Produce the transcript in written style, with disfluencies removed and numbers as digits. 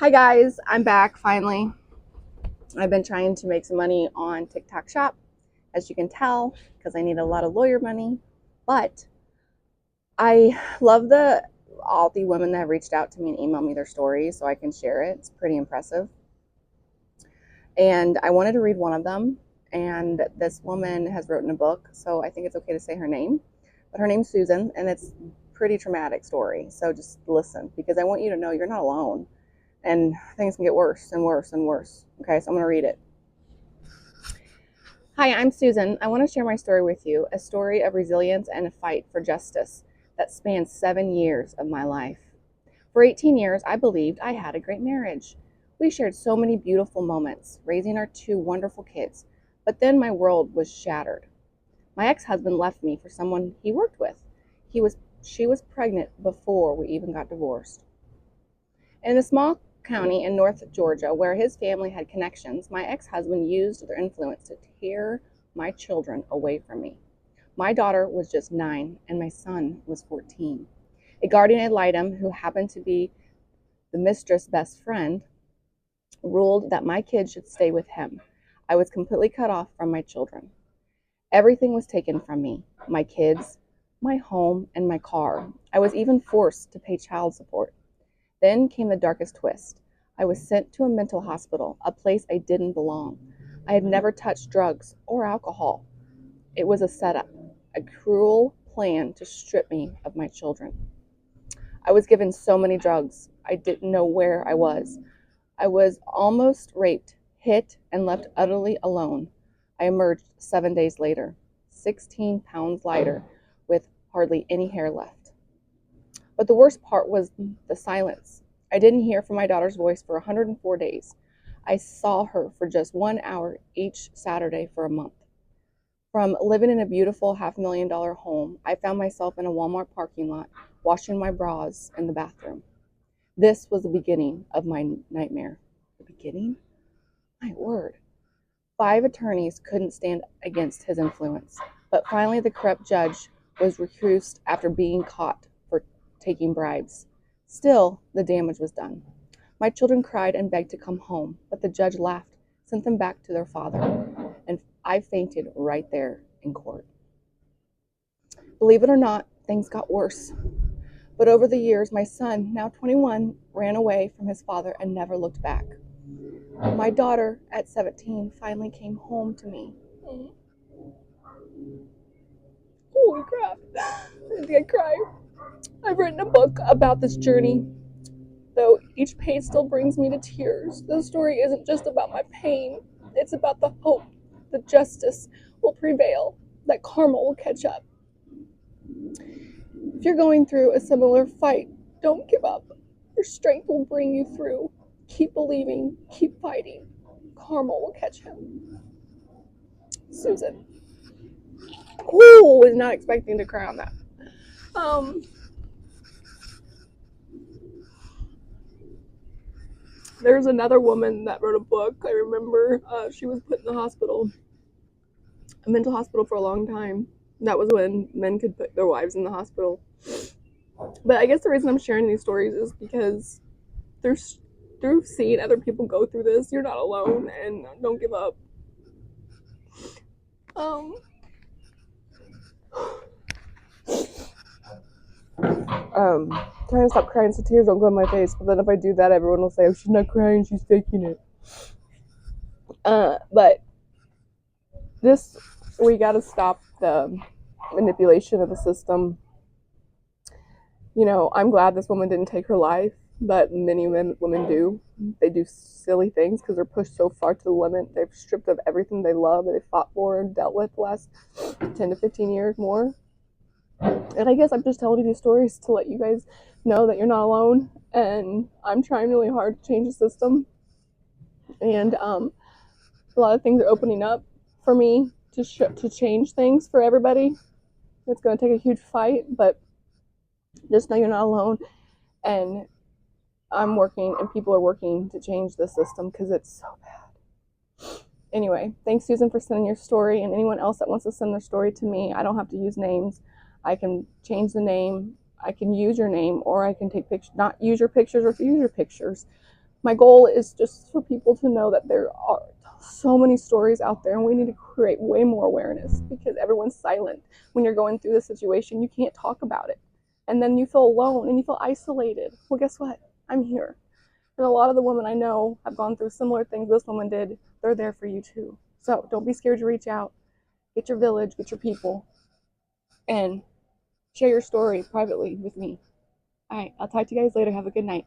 Hi guys, I'm back finally. I've been trying to make some money on TikTok Shop, as you can tell, because I need a lot of lawyer money. But I love all the women that have reached out to me and emailed me their stories so I can share it. It's pretty impressive. And I wanted to read one of them. And this woman has written a book, so I think it's okay to say her name. But her name's Susan, and it's a pretty traumatic story. So just listen, because I want you to know you're not alone. And things can get worse and worse and worse. Okay, so I'm going to read it. Hi, I'm Susan. I want to share my story with you, a story of resilience and a fight for justice that spans 7 years of my life. For 18 years, I believed I had a great marriage. We shared so many beautiful moments, raising our 2 wonderful kids, but then my world was shattered. My ex-husband left me for someone he worked with. She was pregnant before we even got divorced. In a small county in North Georgia where his family had connections, my ex-husband used their influence to tear my children away from me. My daughter was just 9 and my son was 14. A guardian ad litem who happened to be the mistress' best friend ruled that my kids should stay with him. I was completely cut off from my children. Everything was taken from me, my kids, my home, and my car. I was even forced to pay child support. Then came the darkest twist. I was sent to a mental hospital, a place I didn't belong. I had never touched drugs or alcohol. It was a setup, a cruel plan to strip me of my children. I was given so many drugs, I didn't know where I was. I was almost raped, hit, and left utterly alone. I emerged 7 days later, 16 pounds lighter, with hardly any hair left. But the worst part was the silence. I didn't hear from my daughter's voice for 104 days. I saw her for just 1 hour each Saturday for a month. From living in a beautiful $500,000 home, I found myself in a Walmart parking lot, washing my bras in the bathroom. This was the beginning of my nightmare. The beginning? My word. 5 attorneys couldn't stand against his influence, but finally the corrupt judge was recused after being caught for taking bribes. Still, the damage was done. My children cried and begged to come home, but the judge laughed, sent them back to their father, and I fainted right there in court. Believe it or not, things got worse. But over the years, my son, now 21, ran away from his father and never looked back. My daughter, at 17, finally came home to me. Holy crap. I think I cry. I've written a book about this journey, though each page still brings me to tears. The story isn't just about my pain, it's about the hope that justice will prevail, that karma will catch up. If you're going through a similar fight, don't give up. Your strength will bring you through. Keep believing, keep fighting. Karma will catch him. Susan. Ooh, was not expecting to cry on that. There's another woman that wrote a book. I remember she was put in the hospital, a mental hospital, for a long time. That was when men could put their wives in the hospital. But I guess the reason I'm sharing these stories is because through seeing other people go through this, you're not alone, and don't give up. Trying to stop crying so tears don't go in my face, but then if I do that, everyone will say, oh, she's not crying, she's faking it. But we gotta stop the manipulation of the system. You know, I'm glad this woman didn't take her life, but many women do. They do silly things because they're pushed so far to the limit. They've stripped of everything they love, that they fought for and dealt with the last 10 to 15 years more. And I guess I'm just telling you these stories to let you guys know that you're not alone. And I'm trying really hard to change the system. And a lot of things are opening up for me to change things for everybody. It's going to take a huge fight, but just know you're not alone. And I'm working, and people are working to change the system because it's so bad. Anyway, thanks, Susan, for sending your story. And anyone else that wants to send their story to me, I don't have to use names. I can change the name. I can use your name, or I can take pictures, not use your pictures, or use your pictures. My goal is just for people to know that there are so many stories out there, and we need to create way more awareness, because everyone's silent when you're going through this situation. You can't talk about it, and then you feel alone and you feel isolated. Well, guess what? I'm here, and a lot of the women I know have gone through similar things this woman did. They're there for you too. So don't be scared to reach out. Get your village, get your people, and share your story privately with me. All right, I'll talk to you guys later. Have a good night.